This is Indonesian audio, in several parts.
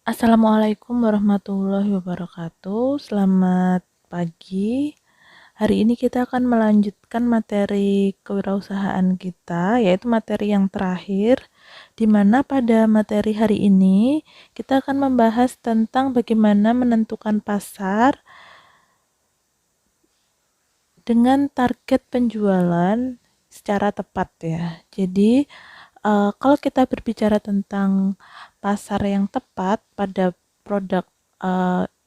Assalamualaikum warahmatullahi wabarakatuh. Selamat pagi. Hari ini kita akan melanjutkan materi kewirausahaan kita, yaitu materi yang terakhir, di mana pada materi hari ini kita akan membahas tentang bagaimana menentukan pasar dengan target penjualan secara tepat ya. Jadi, kalau kita berbicara tentang pasar yang tepat pada produk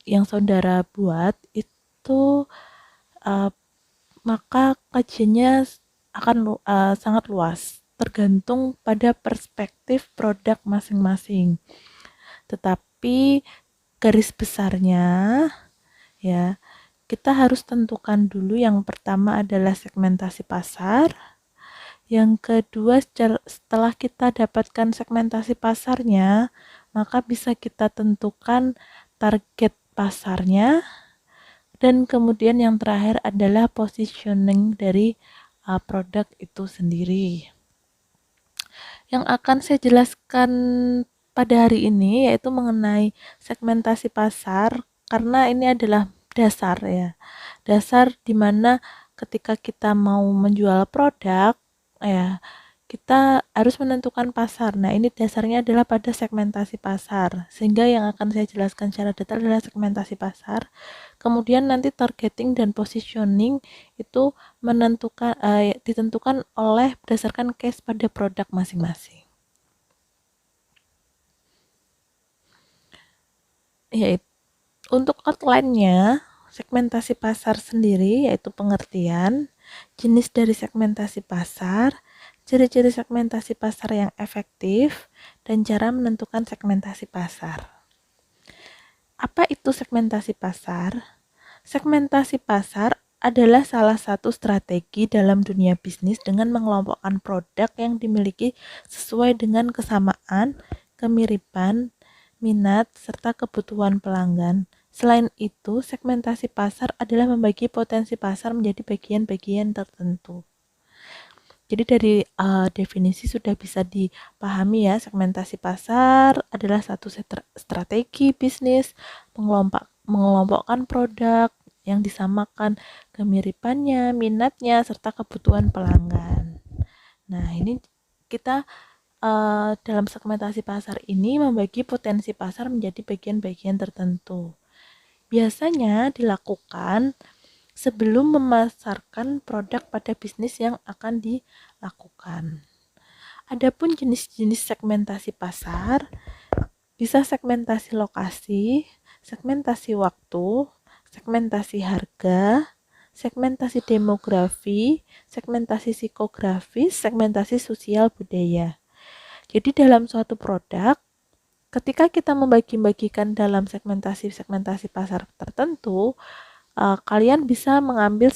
yang saudara buat itu, uh, maka kajiannya akan sangat luas, tergantung pada perspektif produk masing-masing. Tetapi garis besarnya ya, kita harus tentukan dulu, yang pertama adalah segmentasi pasar. Yang kedua, setelah kita dapatkan segmentasi pasarnya, maka bisa kita tentukan target pasarnya. Dan kemudian yang terakhir adalah positioning dari produk itu sendiri. Yang akan saya jelaskan pada hari ini yaitu mengenai segmentasi pasar, karena ini adalah dasar ya. Dasar dimana ketika kita mau menjual produk ya, kita harus menentukan pasar. Nah, ini dasarnya adalah pada segmentasi pasar. Sehingga yang akan saya jelaskan secara detail adalah segmentasi pasar. Kemudian nanti targeting dan positioning itu ditentukan oleh berdasarkan case pada produk masing-masing. Yaitu untuk outline-nya, segmentasi pasar sendiri yaitu pengertian, jenis dari segmentasi pasar, ciri-ciri segmentasi pasar yang efektif, dan cara menentukan segmentasi pasar. Apa itu segmentasi pasar? Segmentasi pasar adalah salah satu strategi dalam dunia bisnis dengan mengelompokkan produk yang dimiliki sesuai dengan kesamaan, kemiripan, minat, serta kebutuhan pelanggan. Selain itu, segmentasi pasar adalah membagi potensi pasar menjadi bagian-bagian tertentu. Jadi dari definisi sudah bisa dipahami ya, segmentasi pasar adalah satu strategi bisnis mengelompokkan produk yang disamakan kemiripannya, minatnya, serta kebutuhan pelanggan. Nah, ini kita dalam segmentasi pasar ini membagi potensi pasar menjadi bagian-bagian tertentu. Biasanya dilakukan sebelum memasarkan produk pada bisnis yang akan dilakukan. Adapun jenis-jenis segmentasi pasar, bisa segmentasi lokasi, segmentasi waktu, segmentasi harga, segmentasi demografi, segmentasi psikografis, segmentasi sosial budaya. Jadi dalam suatu produk, ketika kita membagi-bagikan dalam segmentasi pasar tertentu, kalian bisa mengambil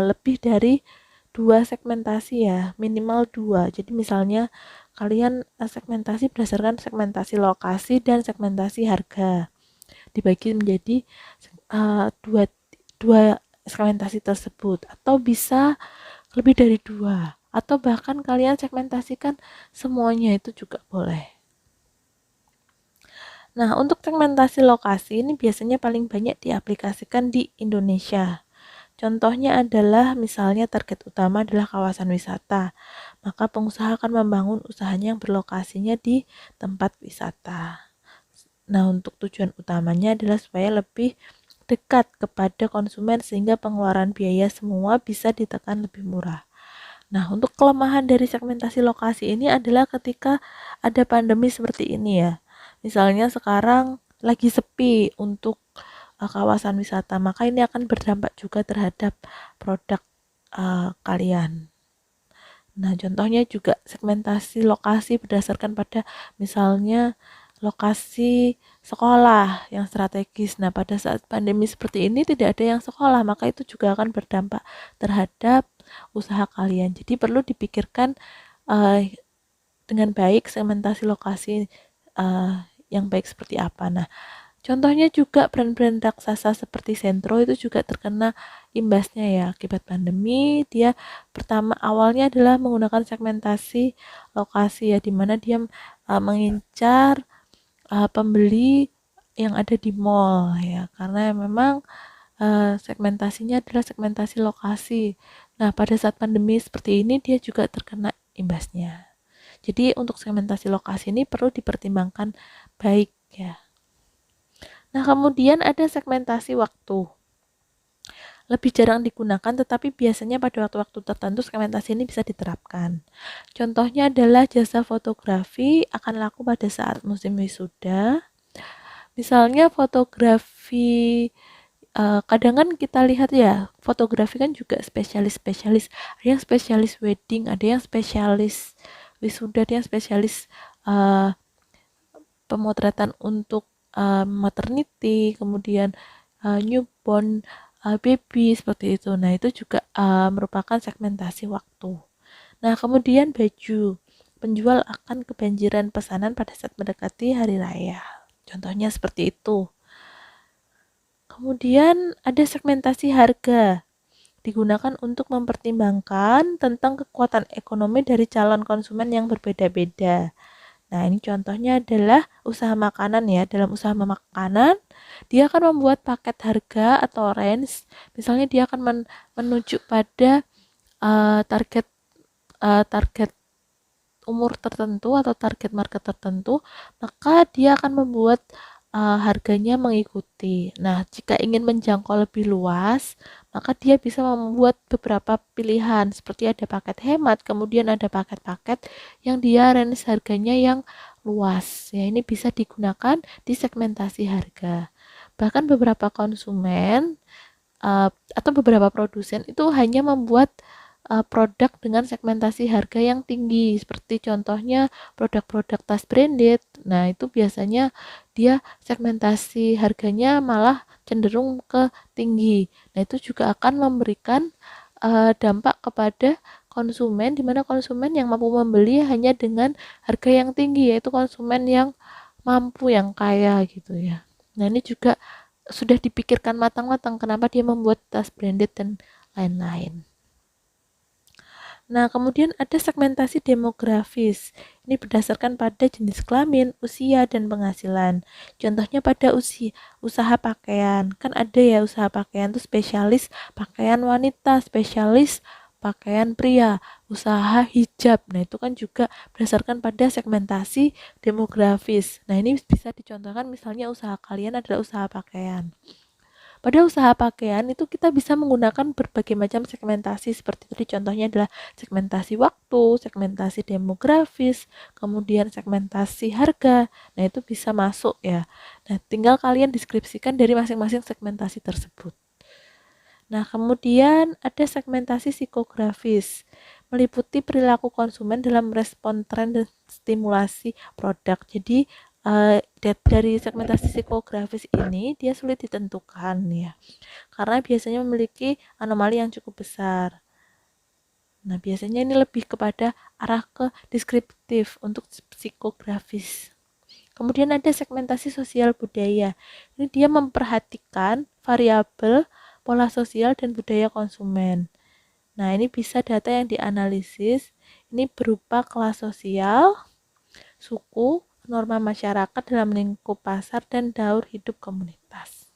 lebih dari 2 segmentasi ya, minimal 2. Jadi misalnya kalian segmentasi berdasarkan segmentasi lokasi dan segmentasi harga, dibagi menjadi dua segmentasi tersebut, atau bisa lebih dari 2, atau bahkan kalian segmentasikan semuanya, itu juga boleh. Nah, untuk segmentasi lokasi ini biasanya paling banyak diaplikasikan di Indonesia. Contohnya adalah misalnya target utama adalah kawasan wisata, maka pengusaha akan membangun usahanya yang berlokasinya di tempat wisata. Nah, untuk tujuan utamanya adalah supaya lebih dekat kepada konsumen sehingga pengeluaran biaya semua bisa ditekan lebih murah. Nah, untuk kelemahan dari segmentasi lokasi ini adalah ketika ada pandemi seperti ini ya. Misalnya sekarang lagi sepi untuk kawasan wisata, maka ini akan berdampak juga terhadap produk kalian. Nah, contohnya juga segmentasi lokasi berdasarkan pada misalnya lokasi sekolah yang strategis. Nah, pada saat pandemi seperti ini tidak ada yang sekolah, maka itu juga akan berdampak terhadap usaha kalian. Jadi perlu dipikirkan dengan baik segmentasi lokasi yang baik seperti apa. Nah, contohnya juga brand-brand raksasa seperti Sentro itu juga terkena imbasnya ya akibat pandemi. Dia pertama awalnya adalah menggunakan segmentasi lokasi ya, dimana dia mengincar pembeli yang ada di mall ya, karena memang segmentasinya adalah segmentasi lokasi. Nah, pada saat pandemi seperti ini dia juga terkena imbasnya. Jadi untuk segmentasi lokasi ini perlu dipertimbangkan baik ya. Nah, kemudian ada segmentasi waktu. Lebih jarang digunakan, tetapi biasanya pada waktu-waktu tertentu segmentasi ini bisa diterapkan. Contohnya adalah jasa fotografi akan laku pada saat musim wisuda. Misalnya fotografi, kadang kan kita lihat ya, fotografi kan juga spesialis-spesialis. Ada yang spesialis wedding, ada yang spesialis wisuda, ada yang spesialis uh, pemotretan untuk maternity, kemudian newborn, baby seperti itu. Nah, itu juga merupakan segmentasi waktu. Nah, kemudian baju. Penjual akan kebanjiran pesanan pada saat mendekati hari raya. Contohnya seperti itu. Kemudian ada segmentasi harga. Digunakan untuk mempertimbangkan tentang kekuatan ekonomi dari calon konsumen yang berbeda-beda. Nah, ini contohnya adalah usaha makanan ya. Dalam usaha makanan, dia akan membuat paket harga atau range. Misalnya dia akan menuju pada target target umur tertentu atau target market tertentu, maka dia akan membuat harganya mengikuti. Nah, jika ingin menjangkau lebih luas, maka dia bisa membuat beberapa pilihan, seperti ada paket hemat, kemudian ada paket-paket yang dia range harganya yang luas. Ya, ini bisa digunakan di segmentasi harga. Bahkan beberapa konsumen atau beberapa produsen itu hanya membuat produk dengan segmentasi harga yang tinggi, seperti contohnya produk-produk tas branded. Nah, itu biasanya dia segmentasi harganya malah cenderung ke tinggi. Nah, itu juga akan memberikan dampak kepada konsumen, di mana konsumen yang mampu membeli hanya dengan harga yang tinggi, yaitu konsumen yang mampu, yang kaya gitu ya. Nah, ini juga sudah dipikirkan matang-matang kenapa dia membuat tas branded dan lain-lain. Nah, kemudian ada segmentasi demografis. Ini berdasarkan pada jenis kelamin, usia, dan penghasilan. Contohnya pada usaha pakaian. Kan ada ya usaha pakaian itu spesialis pakaian wanita, spesialis pakaian pria, usaha hijab. Nah, itu kan juga berdasarkan pada segmentasi demografis. Nah, ini bisa dicontohkan misalnya usaha kalian adalah usaha pakaian. Pada usaha pakaian itu kita bisa menggunakan berbagai macam segmentasi seperti tadi contohnya adalah segmentasi waktu, segmentasi demografis, kemudian segmentasi harga. Nah, itu bisa masuk ya. Nah, tinggal kalian deskripsikan dari masing-masing segmentasi tersebut. Nah, kemudian ada segmentasi psikografis, meliputi perilaku konsumen dalam respon tren dan stimulasi produk. Jadi, dari segmentasi psikografis ini dia sulit ditentukan ya, karena biasanya memiliki anomali yang cukup besar. Nah, biasanya ini lebih kepada arah ke deskriptif untuk psikografis. Kemudian ada segmentasi sosial budaya. Ini dia memperhatikan variabel pola sosial dan budaya konsumen. Nah, ini bisa data yang dianalisis. Ini berupa kelas sosial, suku, norma masyarakat dalam lingkup pasar, dan daur hidup komunitas.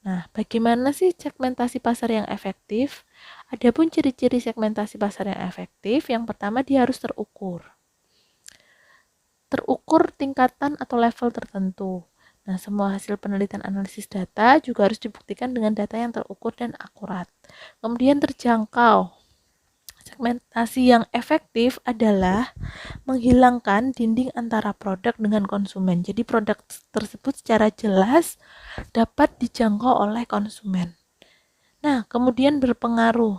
Nah, bagaimana sih segmentasi pasar yang efektif? Adapun ciri-ciri segmentasi pasar yang efektif, yang pertama dia harus terukur. Terukur tingkatan atau level tertentu. Nah, semua hasil penelitian analisis data juga harus dibuktikan dengan data yang terukur dan akurat. Kemudian terjangkau. Segmentasi yang efektif adalah menghilangkan dinding antara produk dengan konsumen. Jadi produk tersebut secara jelas dapat dijangkau oleh konsumen. Nah, kemudian berpengaruh.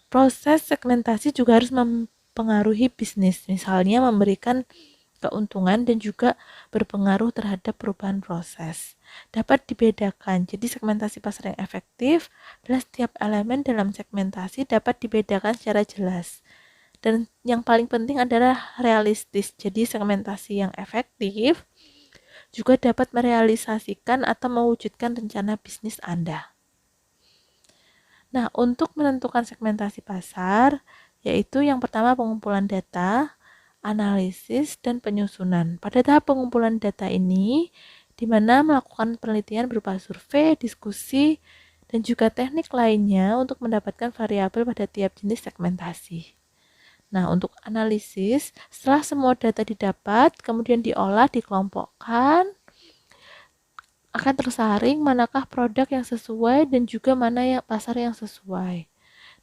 Proses segmentasi juga harus mempengaruhi bisnis, misalnya memberikan keuntungan dan juga berpengaruh terhadap perubahan proses. Dapat dibedakan. Jadi segmentasi pasar yang efektif adalah setiap elemen dalam segmentasi dapat dibedakan secara jelas. Dan yang paling penting adalah realistis. Jadi segmentasi yang efektif juga dapat merealisasikan atau mewujudkan rencana bisnis Anda. Nah, untuk menentukan segmentasi pasar, yaitu yang pertama pengumpulan data, analisis, dan penyusunan. Pada tahap pengumpulan data ini, di mana melakukan penelitian berupa survei, diskusi, dan juga teknik lainnya untuk mendapatkan variabel pada tiap jenis segmentasi. Nah, untuk analisis, setelah semua data didapat, kemudian diolah, dikelompokkan, akan tersaring manakah produk yang sesuai dan juga mana yang pasar yang sesuai.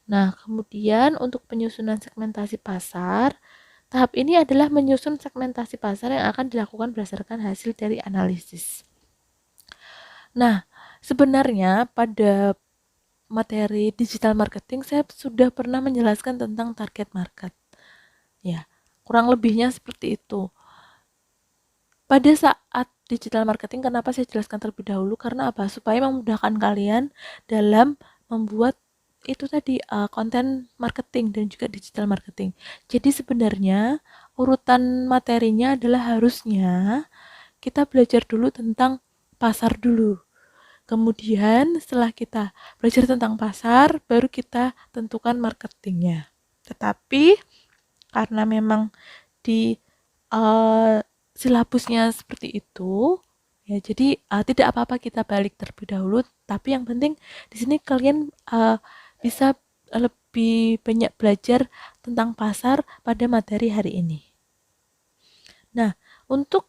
Nah, kemudian untuk penyusunan segmentasi pasar, tahap ini adalah menyusun segmentasi pasar yang akan dilakukan berdasarkan hasil dari analisis. Nah, sebenarnya pada materi digital marketing saya sudah pernah menjelaskan tentang target market. Ya, kurang lebihnya seperti itu. Pada saat digital marketing, kenapa saya jelaskan terlebih dahulu? Karena apa? Supaya memudahkan kalian dalam membuat itu tadi konten marketing dan juga digital marketing. Jadi sebenarnya urutan materinya adalah harusnya kita belajar dulu tentang pasar dulu. Kemudian setelah kita belajar tentang pasar, baru kita tentukan marketingnya. Tetapi karena memang di silabusnya seperti itu, ya jadi tidak apa-apa kita balik terlebih dahulu. Tapi yang penting di sini kalian bisa lebih banyak belajar tentang pasar pada materi hari ini. Nah, untuk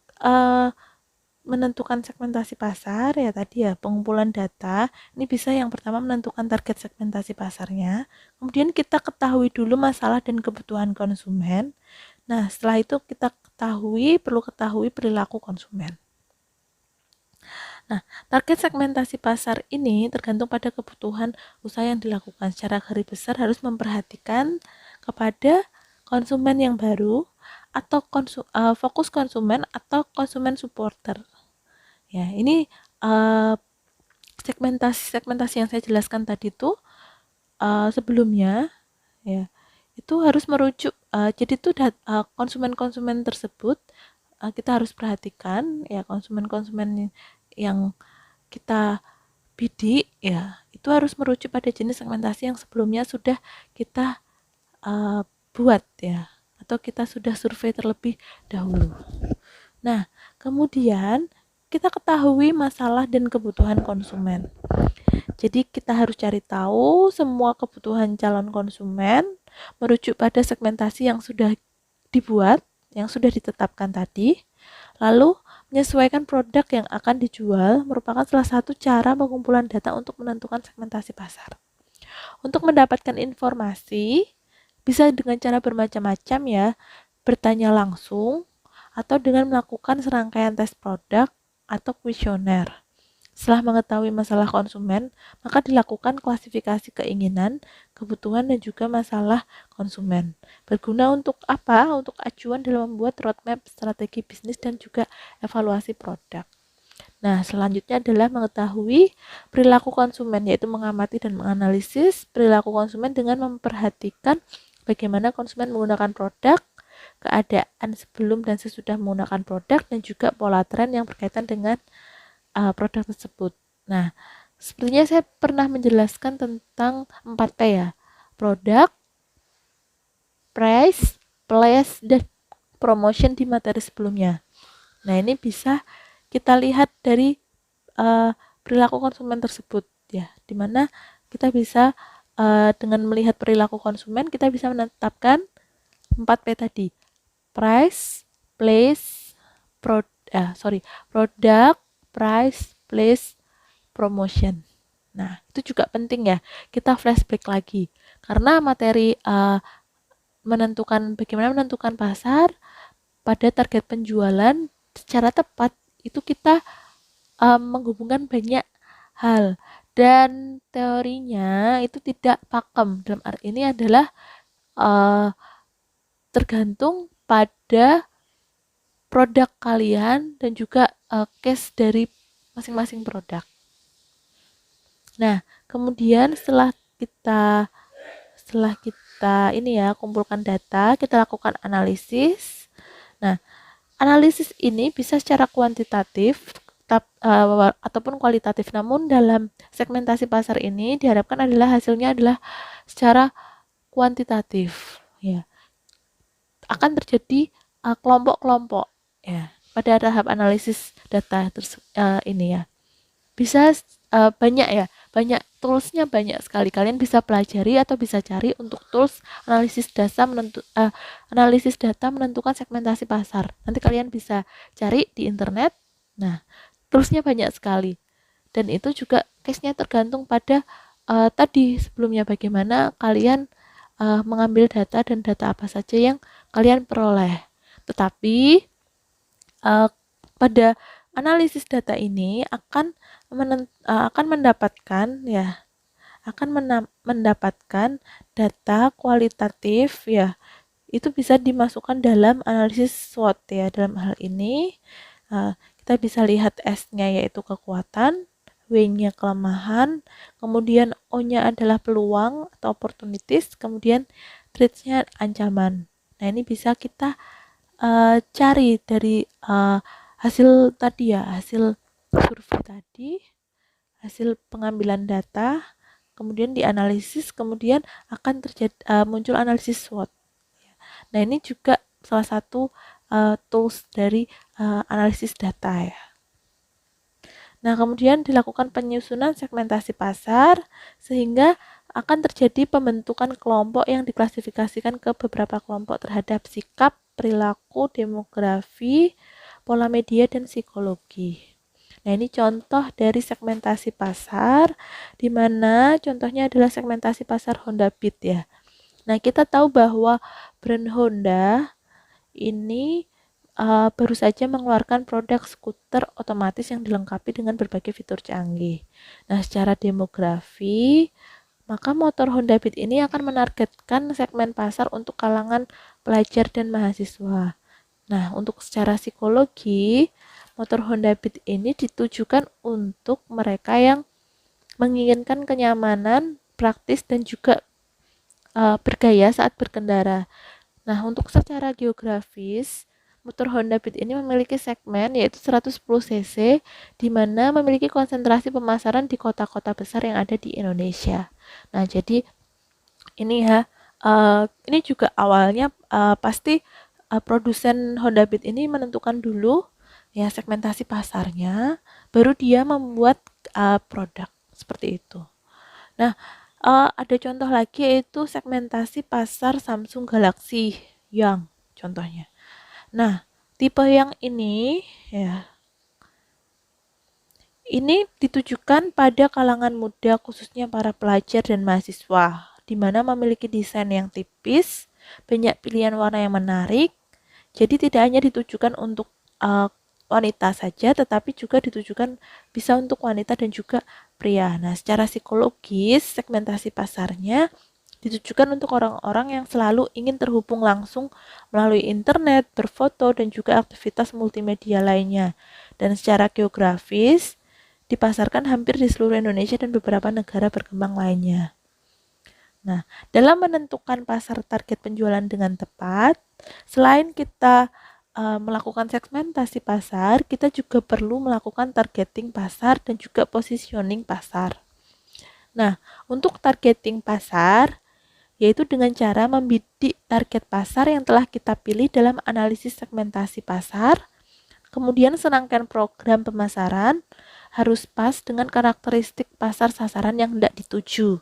menentukan segmentasi pasar ya tadi ya pengumpulan data ini bisa yang pertama menentukan target segmentasi pasarnya, kemudian kita ketahui dulu masalah dan kebutuhan konsumen. Nah, setelah itu kita perlu ketahui perilaku konsumen. Nah, target segmentasi pasar ini tergantung pada kebutuhan usaha yang dilakukan. Secara garis besar harus memperhatikan kepada konsumen yang baru atau fokus konsumen atau konsumen supporter. Ya, ini segmentasi yang saya jelaskan tadi itu sebelumnya ya itu harus merujuk jadi itu konsumen-konsumen tersebut kita harus perhatikan ya konsumen-konsumen yang kita bidik ya itu harus merujuk pada jenis segmentasi yang sebelumnya sudah kita buat ya atau kita sudah survei terlebih dahulu. Nah, kemudian kita ketahui masalah dan kebutuhan konsumen. Jadi kita harus cari tahu semua kebutuhan calon konsumen merujuk pada segmentasi yang sudah dibuat, yang sudah ditetapkan tadi. Lalu menyesuaikan produk yang akan dijual merupakan salah satu cara pengumpulan data untuk menentukan segmentasi pasar. Untuk mendapatkan informasi bisa dengan cara bermacam-macam ya, bertanya langsung atau dengan melakukan serangkaian tes produk atau kuesioner. Setelah mengetahui masalah konsumen, maka dilakukan klasifikasi keinginan, kebutuhan, dan juga masalah konsumen. Berguna untuk apa? Untuk acuan dalam membuat roadmap strategi bisnis dan juga evaluasi produk. Nah, selanjutnya adalah mengetahui perilaku konsumen, yaitu mengamati dan menganalisis perilaku konsumen dengan memperhatikan bagaimana konsumen menggunakan produk, keadaan sebelum dan sesudah menggunakan produk, dan juga pola tren yang berkaitan dengan produk tersebut. Nah, sepertinya saya pernah menjelaskan tentang 4P ya. Produk, price, place, dan promotion di materi sebelumnya. Nah, ini bisa kita lihat dari perilaku konsumen tersebut ya, dimana kita bisa dengan melihat perilaku konsumen kita bisa menetapkan 4P tadi. Price, place, product, price, place, promotion. Nah, itu juga penting ya. Kita flashback lagi. Karena materi bagaimana menentukan pasar pada target penjualan secara tepat itu kita menghubungkan banyak hal dan teorinya itu tidak pakem. Dalam arti ini adalah tergantung pada produk kalian dan juga case dari masing-masing produk. Nah, kemudian setelah kita ini ya kumpulkan data, kita lakukan analisis. Nah, analisis ini bisa secara kuantitatif ataupun kualitatif. Namun dalam segmentasi pasar ini diharapkan hasilnya adalah secara kuantitatif. Ya, akan terjadi kelompok-kelompok ya pada tahap analisis data ini ya. Bisa banyak ya, banyak toolsnya, banyak sekali. Kalian bisa pelajari atau bisa cari untuk tools analisis data menentukan segmentasi pasar. Nanti kalian bisa cari di internet. Nah, toolsnya banyak sekali. Dan itu juga case-nya tergantung pada tadi sebelumnya bagaimana kalian mengambil data dan data apa saja yang kalian peroleh. Tetapi pada analisis data ini akan mendapatkan data kualitatif ya, itu bisa dimasukkan dalam analisis SWOT ya. Dalam hal ini kita bisa lihat S-nya yaitu kekuatan, W-nya kelemahan, kemudian O-nya adalah peluang atau opportunities, kemudian threats-nya ancaman. Nah, ini bisa kita cari dari hasil tadi ya, hasil survei tadi, hasil pengambilan data, kemudian dianalisis, kemudian akan muncul analisis SWOT. Nah, ini juga salah satu tools dari analisis data ya. Nah, kemudian dilakukan penyusunan segmentasi pasar sehingga akan terjadi pembentukan kelompok yang diklasifikasikan ke beberapa kelompok terhadap sikap, perilaku, demografi, pola media, dan psikologi. Nah, ini contoh dari segmentasi pasar, di mana contohnya adalah segmentasi pasar Honda Beat ya. Nah, kita tahu bahwa brand Honda ini baru saja mengeluarkan produk skuter otomatis yang dilengkapi dengan berbagai fitur canggih. Nah, secara demografi, maka motor Honda Beat ini akan menargetkan segmen pasar untuk kalangan pelajar dan mahasiswa. Nah, untuk secara psikologi, motor Honda Beat ini ditujukan untuk mereka yang menginginkan kenyamanan, praktis, dan juga bergaya saat berkendara. Nah, untuk secara geografis, motor Honda Beat ini memiliki segmen yaitu 110 cc, di mana memiliki konsentrasi pemasaran di kota-kota besar yang ada di Indonesia. Nah, jadi ini ya, ini juga awalnya pasti produsen Honda Beat ini menentukan dulu ya segmentasi pasarnya, baru dia membuat produk seperti itu. Nah, ada contoh lagi yaitu segmentasi pasar Samsung Galaxy Young contohnya. Nah, tipe yang ini ya, ini ditujukan pada kalangan muda khususnya para pelajar dan mahasiswa, di mana memiliki desain yang tipis, banyak pilihan warna yang menarik. Jadi tidak hanya ditujukan untuk wanita saja, tetapi juga ditujukan bisa untuk wanita dan juga pria. Nah, secara psikologis, segmentasi pasarnya ditujukan untuk orang-orang yang selalu ingin terhubung langsung melalui internet, berfoto, dan juga aktivitas multimedia lainnya. Dan secara geografis, dipasarkan hampir di seluruh Indonesia dan beberapa negara berkembang lainnya. Nah, dalam menentukan pasar target penjualan dengan tepat, selain kita melakukan segmentasi pasar, kita juga perlu melakukan targeting pasar dan juga positioning pasar. Nah, untuk targeting pasar, yaitu dengan cara membidik target pasar yang telah kita pilih dalam analisis segmentasi pasar, kemudian serangkaian program pemasaran harus pas dengan karakteristik pasar sasaran yang hendak dituju.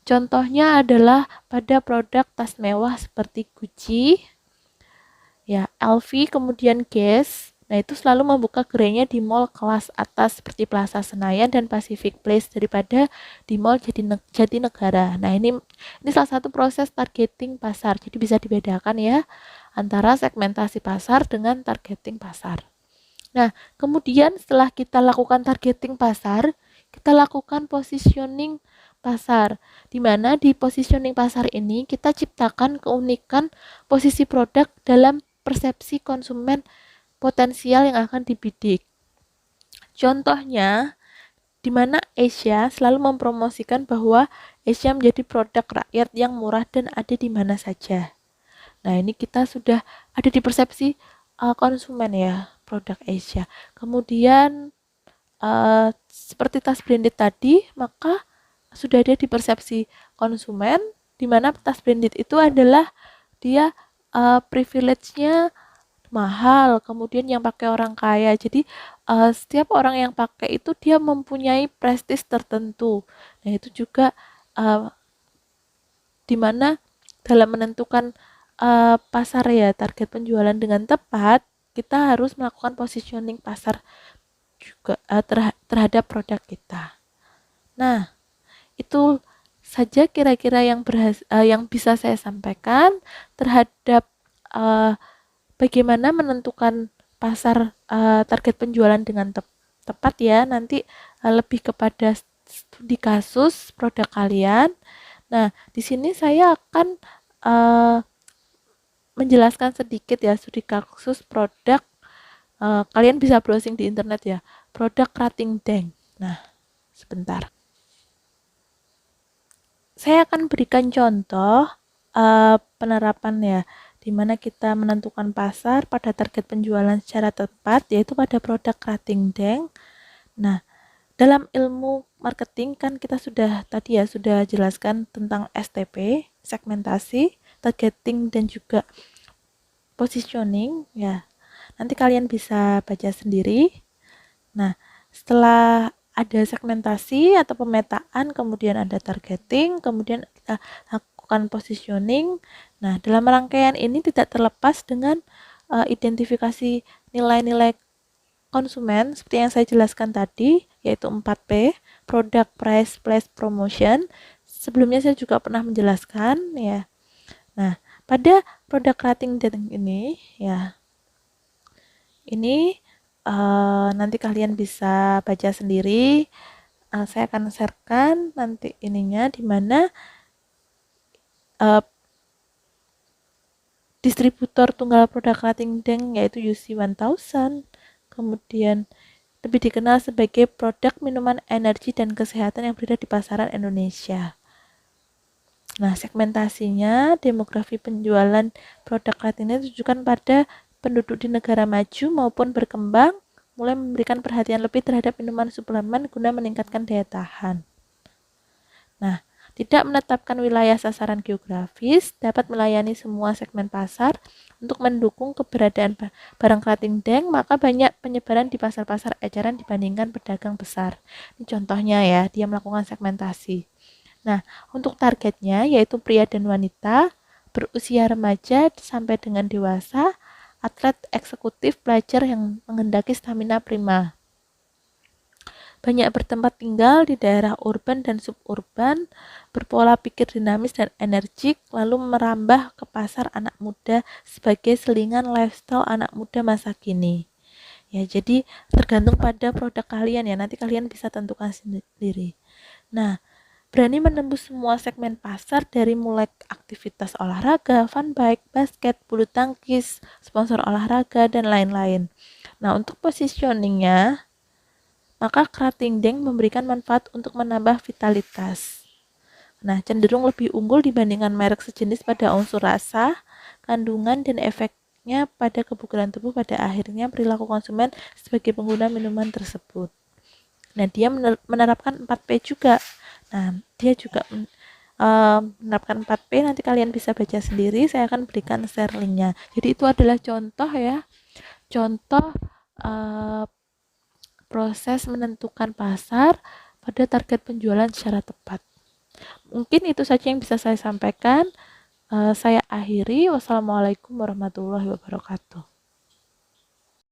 Contohnya adalah pada produk tas mewah seperti Gucci, ya, LV, kemudian Guess. Nah, itu selalu membuka gerainya di mall kelas atas seperti Plaza Senayan dan Pacific Place daripada di mall Jatinegara. Nah, ini salah satu proses targeting pasar. Jadi bisa dibedakan ya antara segmentasi pasar dengan targeting pasar. Nah, kemudian setelah kita lakukan targeting pasar, kita lakukan positioning pasar, di mana di positioning pasar ini kita ciptakan keunikan posisi produk dalam persepsi konsumen potensial yang akan dibidik. Contohnya, di mana Asia selalu mempromosikan bahwa Asia menjadi produk rakyat yang murah dan ada di mana saja. Nah, ini kita sudah ada di persepsi konsumen ya, produk Asia. Kemudian seperti tas branded tadi, maka sudah ada di persepsi konsumen, di mana tas branded itu adalah dia privilege-nya mahal, kemudian yang pakai orang kaya. Jadi setiap orang yang pakai itu dia mempunyai prestis tertentu. Nah, itu juga di mana dalam menentukan pasar ya, target penjualan dengan tepat, kita harus melakukan positioning pasar juga terhadap produk kita. Nah, itu saja kira-kira yang bisa saya sampaikan terhadap uh, bagaimana menentukan pasar target penjualan dengan tepat ya. Nanti lebih kepada studi kasus produk kalian. Nah, di sini saya akan menjelaskan sedikit ya studi kasus produk. Kalian bisa browsing di internet ya. Produk Krating Daeng. Nah, sebentar. Saya akan berikan contoh penerapan ya, di mana kita menentukan pasar pada target penjualan secara tepat, yaitu pada produk Krating Daeng. Nah, dalam ilmu marketing kan kita sudah tadi ya sudah jelaskan tentang STP, segmentasi, targeting dan juga positioning ya. Nanti kalian bisa baca sendiri. Nah, setelah ada segmentasi atau pemetaan, kemudian ada targeting, kemudian kita lakukan positioning. Nah, dalam rangkaian ini tidak terlepas dengan identifikasi nilai-nilai konsumen seperti yang saya jelaskan tadi, yaitu 4P, product, price, place, promotion. Sebelumnya saya juga pernah menjelaskan ya. Nah, pada produk rating ini ya, ini nanti kalian bisa baca sendiri. Saya akan sharekan nanti ininya di mana distributor tunggal produk Krating Daeng yaitu UC 1000, kemudian lebih dikenal sebagai produk minuman energi dan kesehatan yang berada di pasaran Indonesia. Nah, segmentasinya, demografi penjualan produk Krating Daeng ditujukan pada penduduk di negara maju maupun berkembang, mulai memberikan perhatian lebih terhadap minuman suplemen guna meningkatkan daya tahan. Nah, tidak menetapkan wilayah sasaran geografis, dapat melayani semua segmen pasar. Untuk mendukung keberadaan barang Krating Daeng, maka banyak penyebaran di pasar-pasar eceran dibandingkan pedagang besar. Ini contohnya ya, dia melakukan segmentasi. Nah, untuk targetnya yaitu pria dan wanita, berusia remaja sampai dengan dewasa, atlet eksekutif, pelajar yang menghendaki stamina prima. Banyak bertempat tinggal di daerah urban dan suburban, berpola pikir dinamis dan energik, lalu merambah ke pasar anak muda sebagai selingan lifestyle anak muda masa kini. Ya, jadi tergantung pada produk kalian ya, nanti kalian bisa tentukan sendiri. Nah, berani menembus semua segmen pasar dari mulai aktivitas olahraga, fun bike, basket, bulu tangkis, sponsor olahraga, dan lain-lain. Nah, untuk positioningnya, maka Krating Daeng memberikan manfaat untuk menambah vitalitas. Nah, cenderung lebih unggul dibandingkan merek sejenis pada unsur rasa, kandungan, dan efeknya pada kebugaran tubuh. Pada akhirnya perilaku konsumen sebagai pengguna minuman tersebut. Nah, dia menerapkan 4P juga. Nah, dia juga menerapkan 4P, nanti kalian bisa baca sendiri, saya akan berikan share linknya. Jadi itu adalah contoh ya, contoh proses menentukan pasar pada target penjualan secara tepat. Mungkin itu saja yang bisa saya sampaikan. Saya akhiri. Wassalamualaikum warahmatullahi wabarakatuh.